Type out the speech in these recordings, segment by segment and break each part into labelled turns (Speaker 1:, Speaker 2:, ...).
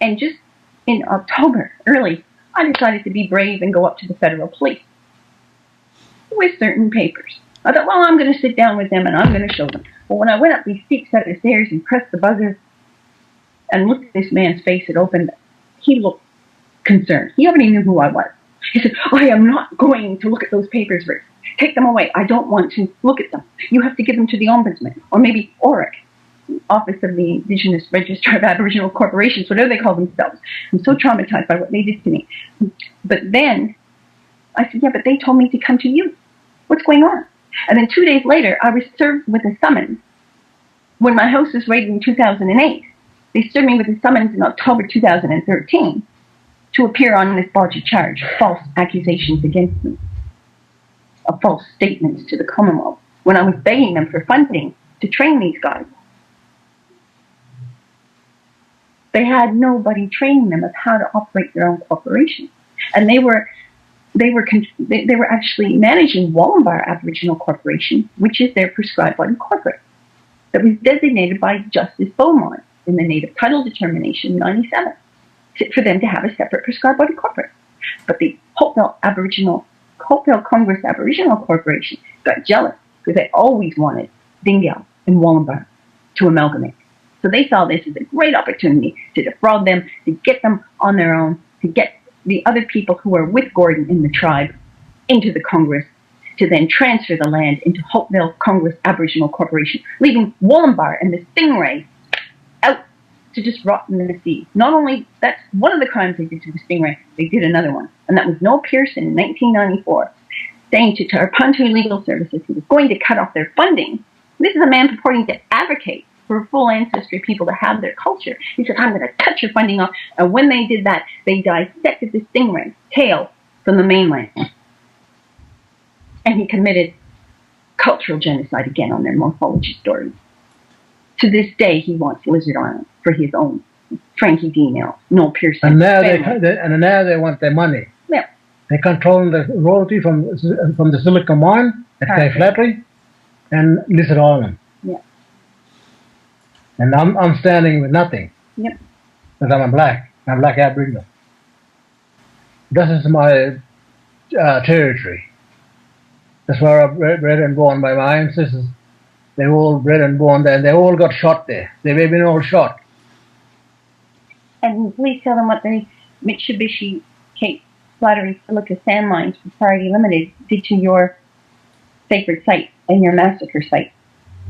Speaker 1: And just in October, early, I decided to be brave and go up to the federal police with certain papers. I thought, well, I'm going to sit down with them and I'm going to show them. But when I went up these steep set of stairs and pressed the buzzer and looked at this man's face, it opened, he looked concerned. He already knew who I was. He said, I am not going to look at those papers, Ruth. Take them away. I don't want to look at them. You have to give them to the Ombudsman, or maybe ORIC, Office of the Indigenous Registrar of Aboriginal Corporations, whatever they call themselves. I'm so traumatized by what they did to me. But then I said, yeah, but they told me to come to you. What's going on? And then 2 days later, I was served with a summons. When my house was raided in 2008, they served me with a summons in October 2013 to appear on this bodgy charge, false accusations against me, of false statements to the Commonwealth, when I was begging them for funding to train these guys. They had nobody training them of how to operate their own corporation. And they were actually managing Wallumbah Aboriginal Corporation, which is their prescribed body corporate, that was designated by Justice Beaumont in the Native Title Determination 97 for them to have a separate prescribed body corporate. But the Hopeville Congress Aboriginal Corporation got jealous because they always wanted Dingaal and Wallumbah to amalgamate. So they saw this as a great opportunity to defraud them, to get them on their own, to get the other people who were with Gordon in the tribe into the Congress, to then transfer the land into Hopeville Congress Aboriginal Corporation, leaving Wallumbah and the Stingray out to just rot in the sea. Not only, that's one of the crimes they did to the Stingray, they did another one. And that was Noel Pearson in 1994, saying to Part2 Legal Services he was going to cut off their funding. This is a man purporting to advocate for full ancestry people to have their culture. He said, I'm going to cut your funding off. And when they did that, they dissected the Stingray tail from the mainland. And he committed cultural genocide again on their morphology stories. To this day, he wants Lizard Island for his own. Frankie Dingaal, Noel Pearson.
Speaker 2: And now they want their money.
Speaker 1: Yeah.
Speaker 2: They control the royalty from the Silica mine at Cape Flattery and Lizard Island.
Speaker 1: Yeah.
Speaker 2: And I'm standing with nothing.
Speaker 1: Yep.
Speaker 2: Because I'm black Aboriginal. This is my territory. That's where I'm bred and born by my ancestors. They were all bred and born there, and they all got shot there. They've been all shot.
Speaker 1: And please tell them what the Mitsubishi Cape Flattery Silica Sand Mines Propriety Limited did to your sacred site and your massacre site.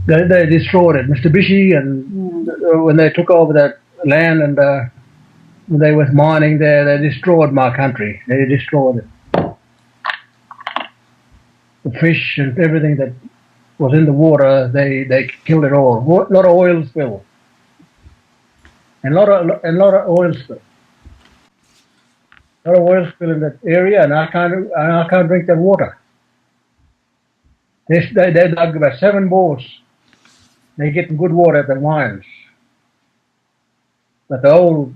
Speaker 2: They destroyed it. Mitsubishi, and when they took over that land and when they was mining there, they destroyed my country. They destroyed it. The fish and everything that was in the water, they killed it all. A lot of oil spill. And a lot of oil spill. A lot of oil spill in that area, and I can't drink that water. They dug about 7 bores. They're getting good water at the mines. But the old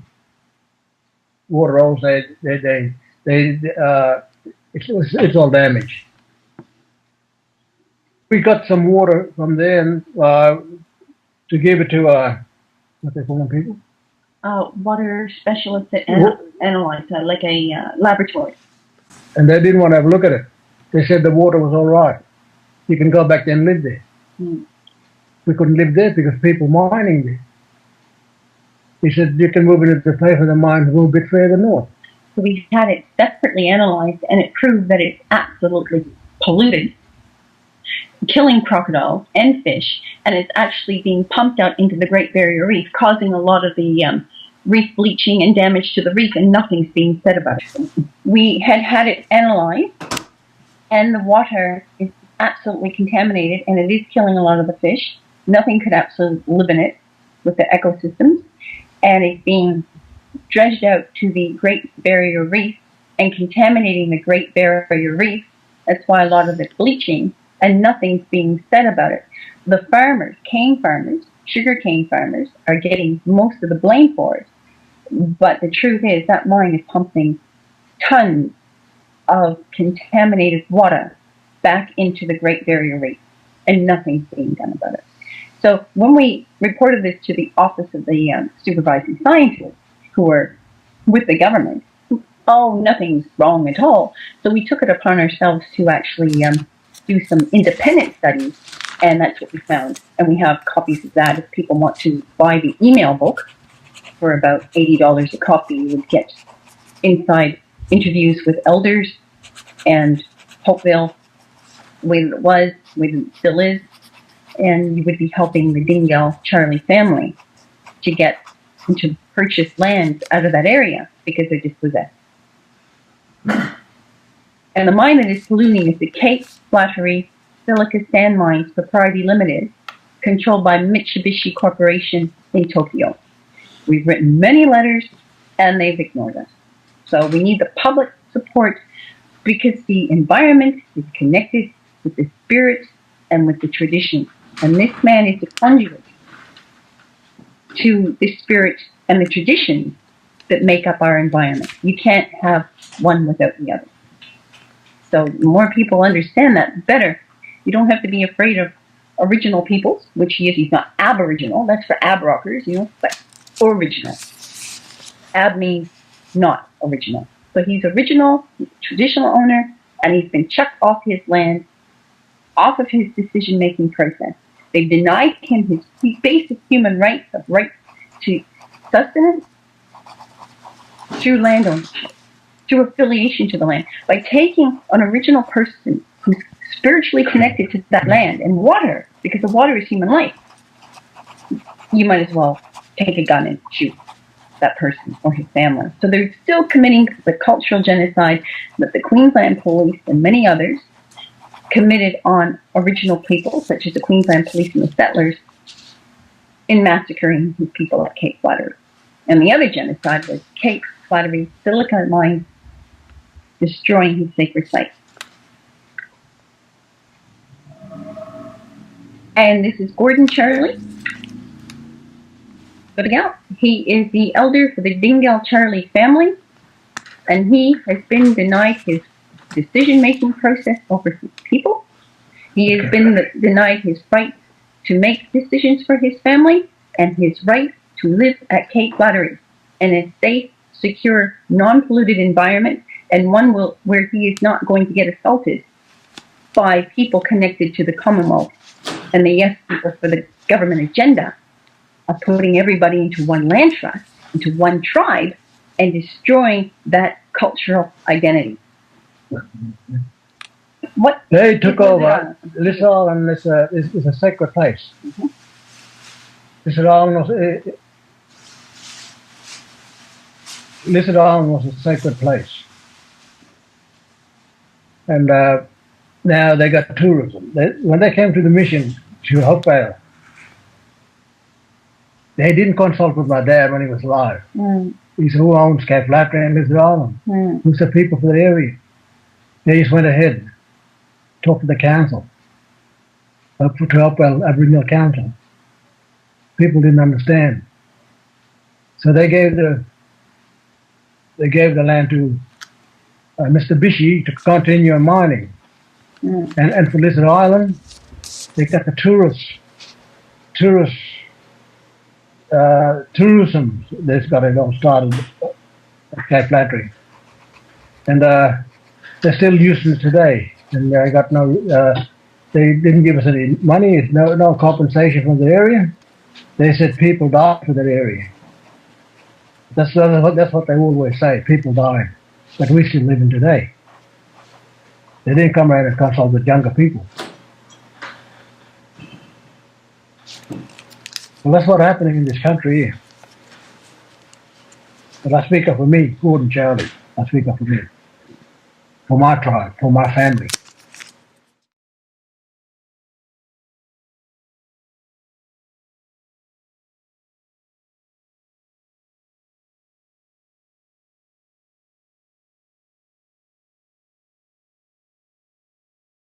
Speaker 2: water holes, it's all damaged. We got some water from there to give it to what they call them people?
Speaker 1: Water specialists that analyze, like a laboratory.
Speaker 2: And they didn't want to have a look at it. They said the water was all right. You can go back there and live there. We couldn't live there because people mining there. He said you can move into the place of the mines a little bit further north.
Speaker 1: So we had it separately analyzed, and it proved that it's absolutely polluted, killing crocodiles and fish, and it's actually being pumped out into the Great Barrier Reef, causing a lot of the reef bleaching and damage to the reef, and nothing's being said about it. We had it analyzed, and the water is absolutely contaminated, and it is killing a lot of the fish. Nothing could absolutely live in it with the ecosystems, and it's being dredged out to the Great Barrier Reef and contaminating the Great Barrier Reef. That's why a lot of it's bleaching, and nothing's being said about it. The farmers, cane farmers, sugarcane farmers, are getting most of the blame for it. But the truth is that mine is pumping tons of contaminated water back into the Great Barrier Reef, and nothing's being done about it. So when we reported this to the Office of the Supervising Scientist, who were with the government, oh, nothing's wrong at all. So we took it upon ourselves to actually do some independent studies, and that's what we found. And we have copies of that if people want to buy the email book for about $80 a copy. You would get inside interviews with elders and Hopeville, the way that it was, the way that it still is, and you would be helping the Dingaal Charlie family to get and to purchase lands out of that area because they're dispossessed. And the mine that is polluting is the Cape Flattery Silica Sand Mines Propriety Limited, controlled by Mitsubishi Corporation in Tokyo. We've written many letters and they've ignored us. So we need the public support because the environment is connected with the spirit and with the tradition. And this man is a conduit to the spirit and the traditions that make up our environment. You can't have one without the other. So the more people understand that, the better. You don't have to be afraid of original peoples, which he is. He's not aboriginal. That's for ab-rockers, but original. Ab means not original. So he's original, he's a traditional owner, and he's been chucked off his land, off of his decision-making process. They've denied him his basic human rights of right to sustenance through land ownership, through affiliation to the land. By taking an original person who's spiritually connected to that land and water, because the water is human life, you might as well take a gun and shoot that person or his family. So they're still committing the cultural genocide that the Queensland Police and many others committed on original people, such as the Queensland Police and the settlers, in massacring his people at Cape Flattery. And the other genocide was Cape Flattery Silica Mines destroying his sacred sites. And this is Gordon Charlie. Go to Gal. He is the elder for the Dingaal Charlie family, and he has been denied his decision-making process over his people. He has been denied his right to make decisions for his family and his right to live at Cape Flattery in a safe, secure, non-polluted environment, and one where he is not going to get assaulted by people connected to the Commonwealth and the yes people for the government agenda of putting everybody into one land trust, into one tribe, and destroying that cultural identity. What
Speaker 2: they took over this island is a sacred place.
Speaker 1: Mm-hmm.
Speaker 2: This island was a sacred place, and now they got tourism. When they came to the mission to Hopevale, they didn't consult with my dad when he was alive.
Speaker 1: Mm.
Speaker 2: He said, "Who owns Cape Flattery and Lizard Island? Who's the people for the area?" They just went ahead, talked to the council, to Hopevale Aboriginal Council. People didn't understand, so they gave the land to Mr. Bishi to continue mining, and for Lizard Island, they got the tourism that's got it all started at Cape Flattery, and they're still using it today. And they got no, they didn't give us any money, no compensation from the area. They said people died for that area. That's what they always say. People died, but we still living today. They didn't come around and consult with younger people. Well, that's what's happening in this country here. But I speak up for me, Gordon Charlie. I speak up for me, for my tribe, for my family.